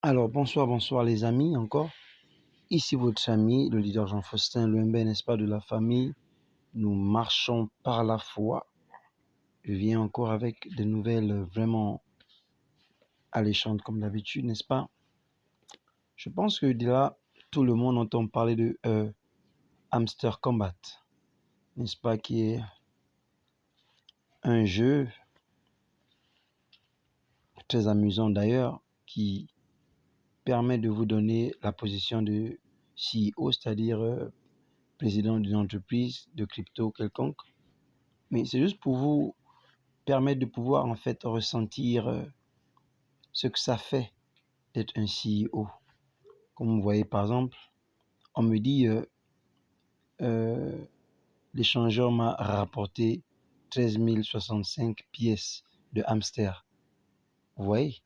Alors, bonsoir les amis, encore. Ici votre ami, le leader Jean-Faustin Loumbé, n'est-ce pas, de la famille. Nous marchons par la foi. Je viens encore avec des nouvelles vraiment alléchantes comme d'habitude, n'est-ce pas? Je pense que là, tout le monde entend parler de Hamster Combat, n'est-ce pas, qui est un jeu très amusant d'ailleurs, qui permet de vous donner la position de CEO, c'est-à-dire président d'une entreprise de crypto quelconque. Mais c'est juste pour vous permettre de pouvoir en fait ressentir ce que ça fait d'être un CEO. Comme vous voyez par exemple, on me dit l'échangeur m'a rapporté 13 065 pièces de hamster. Vous voyez?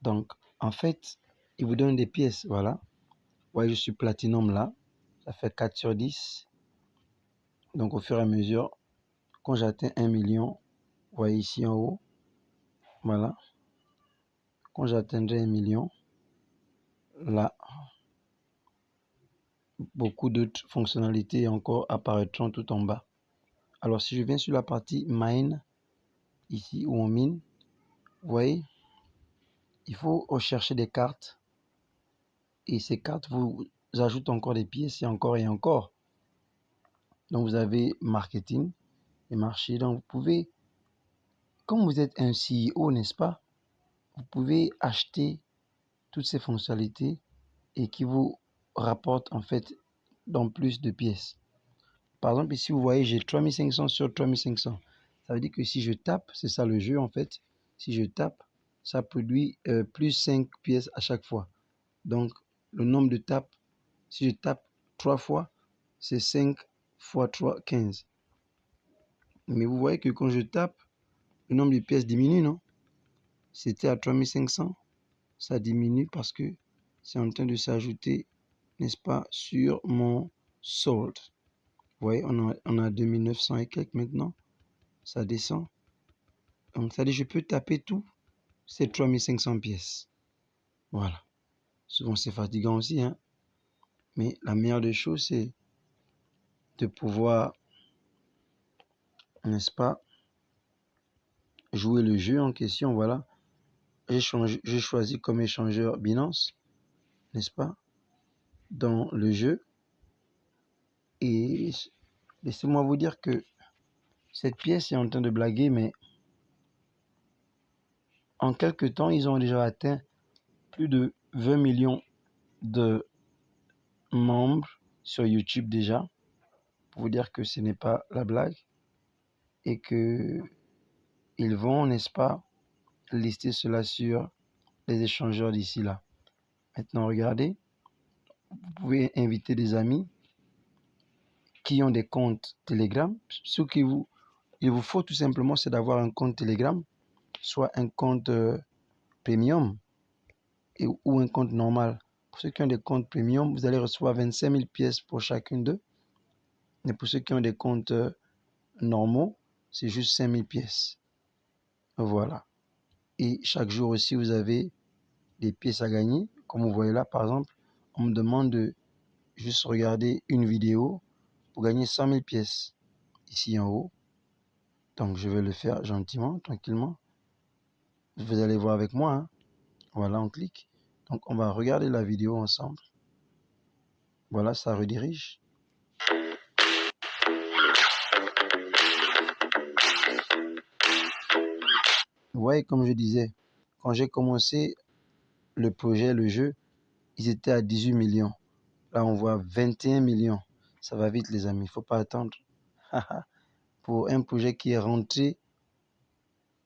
Donc en fait, il vous donne des pièces, voilà. Vous voyez, je suis platinum là, ça fait 4 sur 10. Donc au fur et à mesure, quand j'atteins 1 million, vous voyez ici en haut, voilà. Quand j'atteindrai 1 million, là, beaucoup d'autres fonctionnalités encore apparaîtront tout en bas. Alors si je viens sur la partie mine, ici où on mine, vous voyez, il faut rechercher des cartes et ces cartes vous ajoutent encore des pièces et encore et encore. Donc vous avez marketing et marché. Donc vous pouvez, comme vous êtes un CEO, n'est-ce pas, vous pouvez acheter toutes ces fonctionnalités et qui vous rapportent en fait dans plus de pièces. Par exemple, ici, vous voyez, j'ai 3500 sur 3500. Ça veut dire que si je tape, c'est ça le jeu en fait, si je tape, ça produit plus 5 pièces à chaque fois. Donc, le nombre de tapes, si je tape 3 fois, c'est 5 fois 3, 15. Mais vous voyez que quand je tape, le nombre de pièces diminue, non? C'était à 3500, ça diminue parce que c'est en train de s'ajouter, n'est-ce pas, sur mon solde. Vous voyez, on a 2900 et quelques maintenant. Ça descend. Donc, ça dit, je peux taper tout, c'est 3500 pièces. Voilà. Souvent, c'est fatigant aussi, hein. Mais la meilleure des choses, c'est de pouvoir, n'est-ce pas, jouer le jeu en question. Voilà. J'ai choisi comme échangeur Binance, n'est-ce pas, dans le jeu. Et laissez-moi vous dire que cette pièce est en train de blaguer, mais en quelques temps, ils ont déjà atteint plus de 20 millions de membres sur YouTube déjà, pour vous dire que ce n'est pas la blague et que ils vont, n'est-ce pas, lister cela sur les échangeurs d'ici là. Maintenant, regardez, vous pouvez inviter des amis qui ont des comptes Telegram. Ce qu'il vous faut tout simplement, c'est d'avoir un compte Telegram, soit un compte premium ou un compte normal. Pour ceux qui ont des comptes premium, vous allez recevoir 25 000 pièces pour chacune d'eux. Et pour ceux qui ont des comptes normaux, c'est juste 5 000 pièces. Voilà. Et chaque jour aussi, vous avez des pièces à gagner. Comme vous voyez là, par exemple, on me demande de juste regarder une vidéo pour gagner 100 000 pièces ici en haut. Donc, je vais le faire gentiment, tranquillement. Vous allez voir avec moi, hein. Voilà, on clique. Donc, on va regarder la vidéo ensemble. Voilà, ça redirige. Vous voyez, comme je disais, quand j'ai commencé le projet, le jeu, ils étaient à 18 millions. Là, on voit 21 millions. Ça va vite, les amis. Il ne faut pas attendre. Pour un projet qui est rentré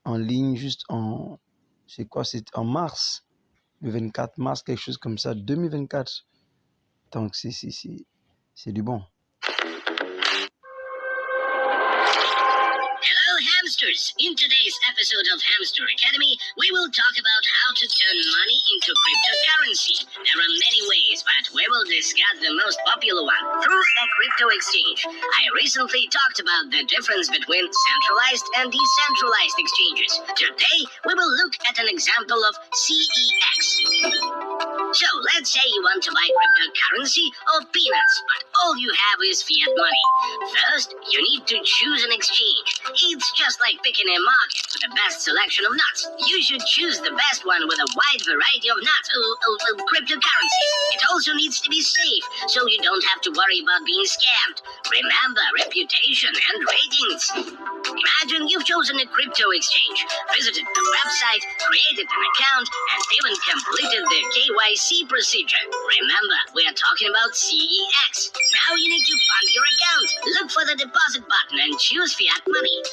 en ligne juste en... C'est quoi? C'est en mars. Le 24 mars, quelque chose comme ça. 2024. Donc, c'est du bon. Hello, hamsters! In today's episode of Hamster Academy, we will talk about how to turn money into cryptocurrency. There are many ways, but we will discuss the most popular one, through a crypto exchange. I recently talked about the difference between centralized and decentralized exchanges. Today, we will look at an example of CEX. So, let's say you want to buy cryptocurrency or peanuts, but all you have is fiat money. First, you need to choose an exchange. It's just like picking a market with the best selection of nuts. You should choose the best one with a wide variety of nuts, cryptocurrencies. It also needs to be safe, so you don't have to worry about being scammed. Remember, reputation and ratings. Imagine you've chosen a crypto exchange, visited the website, created an account, and even completed the KYC procedure. Remember, we are talking about CEX. Now you need to fund your account. Look for the deposit button and choose fiat money.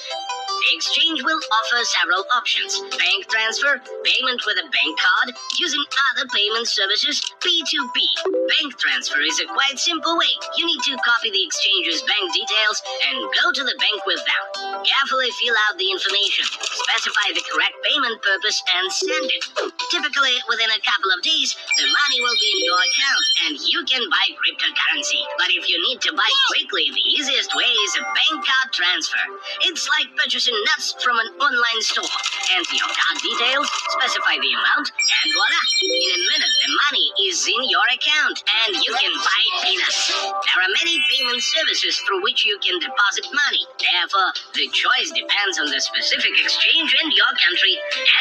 The exchange will offer several options: bank transfer, payment with a bank card, using other payment services, P2P. Bank transfer is a quite simple way. You need to copy the exchange's bank details and go to the bank with them. Carefully fill out the information, specify the correct payment purpose, and send it. Typically, within a couple of days, the money will be in your account and you can buy cryptocurrency. But if you need to buy quickly, the easiest way is a bank card transfer. It's like purchasing nuts from an online store. Enter your card details, specify the amount, and voila! In a minute, the money is in your account and you can buy peanuts. There are many payment services through which you can deposit money. Therefore, the choice depends on the specific exchange in your country.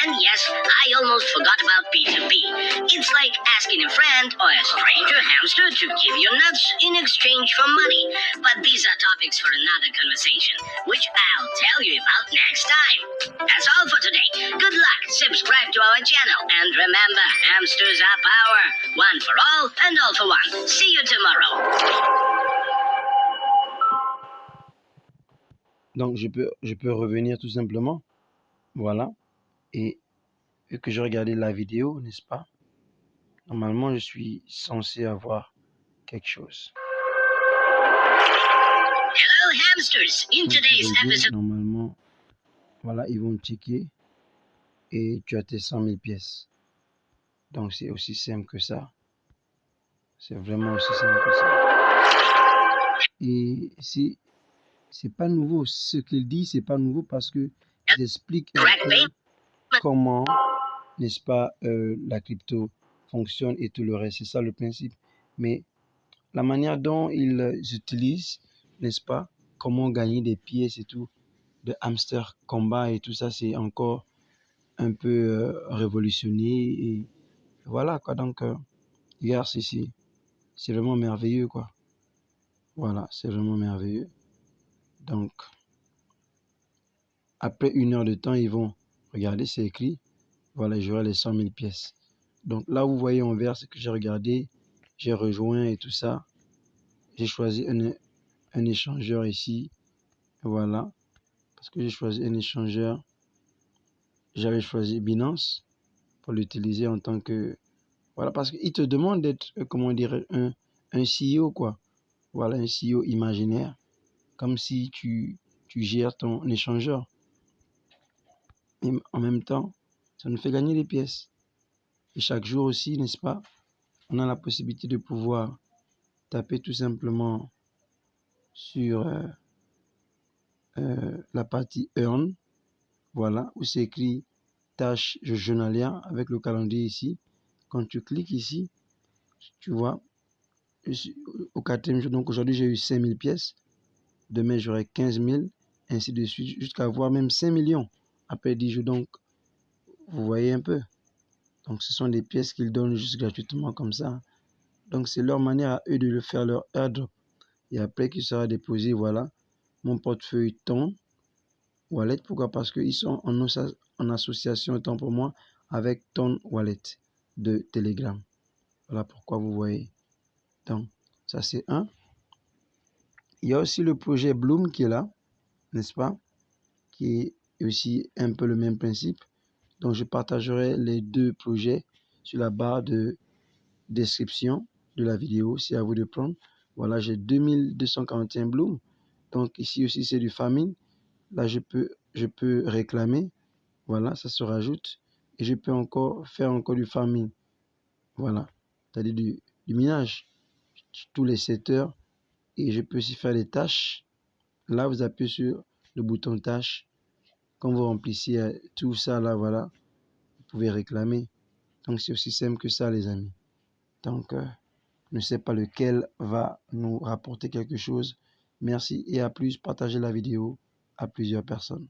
And yes, I almost forgot about P2P. It's like asking a friend or a stranger hamster to give you nuts in exchange for money. But these are topics for another conversation, which I'll tell you about next time. That's all for today. Good luck, subscribe to our channel, and remember, hamsters are power. One for all and all for one. See you tomorrow. Donc, je peux revenir tout simplement. Voilà. Et vu que j'ai regardé la vidéo, n'est-ce pas? Normalement, je suis censé avoir quelque chose. Hello, hamsters. In today's episode. Normalement, voilà, ils vont checker et tu as tes 100 000 pièces. Donc, c'est aussi simple que ça. C'est vraiment aussi simple que ça. Et c'est pas nouveau. Ce qu'il dit, c'est pas nouveau parce que il explique un peu comment, n'est-ce pas, la crypto fonctionne et tout le reste. C'est ça le principe. Mais la manière dont ils utilisent, n'est-ce pas, comment gagner des pièces et tout, de hamster combat et tout ça, c'est encore un peu révolutionné. Et voilà, quoi. Donc, regarde, c'est vraiment merveilleux, quoi. Voilà, c'est vraiment merveilleux. Donc, après 1 heure de temps, ils vont regarder, c'est écrit. Voilà, j'aurai les 100 000 pièces. Donc là, vous voyez en vert ce que j'ai regardé, j'ai rejoint et tout ça. J'ai choisi un échangeur ici. Voilà, parce que j'ai choisi un échangeur. J'avais choisi Binance pour l'utiliser en tant que... Voilà, parce qu'il te demande d'être, comment dire, un CEO, quoi. Voilà, un CEO imaginaire, comme si tu gères ton échangeur. Et en même temps, ça nous fait gagner des pièces. Et chaque jour aussi, n'est-ce pas, on a la possibilité de pouvoir taper tout simplement sur la partie Earn, voilà, où c'est écrit tâches journalières avec le calendrier ici. Quand tu cliques ici, tu vois, au 4e jour, donc aujourd'hui j'ai eu 5 000 pièces, demain j'aurai 15 000, ainsi de suite, jusqu'à avoir même 5 millions après 10 jours. Donc, vous voyez un peu. Donc, ce sont des pièces qu'ils donnent juste gratuitement comme ça. Donc, c'est leur manière à eux de le faire, leur airdrop. Et après qu'il sera déposé, voilà, mon portefeuille Ton Wallet. Pourquoi? Parce qu'ils sont en association, autant pour moi, avec Ton Wallet de Telegram. Voilà pourquoi vous voyez. Donc, ça c'est un. Il y a aussi le projet Bloom qui est là, n'est-ce pas? Qui est aussi un peu le même principe. Donc, je partagerai les deux projets sur la barre de description de la vidéo. C'est à vous de prendre. Voilà, j'ai 2241 Bloom. Donc, ici aussi, c'est du farming. Là, je peux je peux réclamer. Voilà, ça se rajoute. Et je peux encore faire du farming. Voilà, c'est-à-dire du minage tous les 7 heures. Et je peux aussi faire des tâches. Là, vous appuyez sur le bouton tâches. Quand vous remplissez tout ça, là, voilà, vous pouvez réclamer. Donc, c'est aussi simple que ça, les amis. Donc, je ne sais pas lequel va nous rapporter quelque chose. Merci et à plus. Partagez la vidéo à plusieurs personnes.